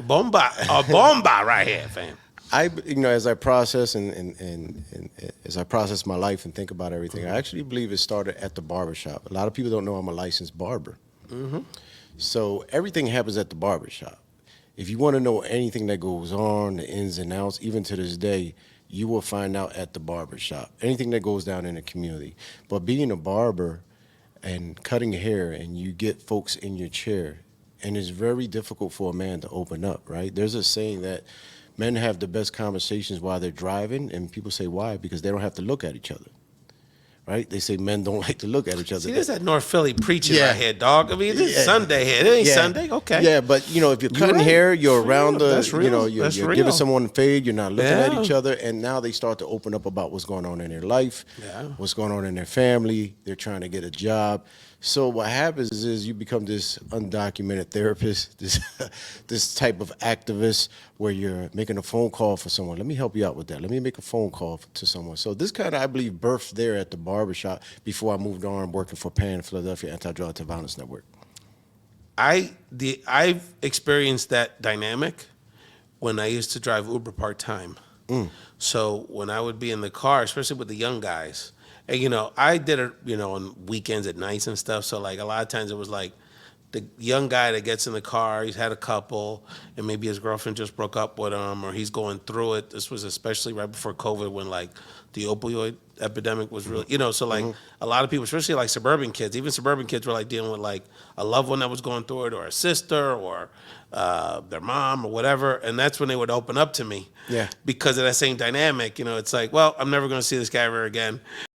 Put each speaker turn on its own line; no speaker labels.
Bomba right here, fam.
As I process and as I process my life and think about everything, I actually believe it started at the barbershop. A lot of people don't know I'm a licensed barber. So everything happens at the barbershop. If you want to know anything that goes on, the ins and outs, even to this day, you will find out at the barbershop. Anything that goes down in the community. But being a barber and cutting hair, and you get folks in your chair, and it's very difficult for a man to open up, right? There's a saying that men have the best conversations while they're driving, and people say why? Because they don't have to look at each other, right? They say men don't like to look at each other.
See, there's that North Philly preaching
Yeah.
right here, dog. I mean, this is
Yeah.
Sunday here. It ain't
Yeah.
Sunday. Okay.
Yeah, but if you're cutting
right.
hair, you're
That's
around
real. That's real.
you're
That's real.
giving someone a fade, you're not looking at
Yeah.
each other, and now they start to open up about what's going on in their life,
Yeah.
what's going on in their family, they're trying to get a job. So what happens is you become this undocumented therapist, this type of activist where you're making a phone call for someone. Let me help you out with that. Let me make a phone call to someone. So this kind of, I believe, birthed there at the barbershop before I moved on working for PAN, Philadelphia Anti-Drug Anti-Violence Network.
I've experienced that dynamic when I used to drive Uber part-time. So when I would be in the car, especially with the young guys, and I did it, on weekends at nights and stuff. So like a lot of times it was like the young guy that gets in the car, he's had a couple, and maybe his girlfriend just broke up with him, or he's going through it. This was especially right before COVID when like the opioid epidemic was really, so like a lot of people, especially like suburban kids, even suburban kids were like dealing with like a loved one that was going through it, or a sister, or their mom, or whatever. And that's when they would open up to me.
Yeah.
Because of that same dynamic, it's like, well, I'm never going to see this guy ever again.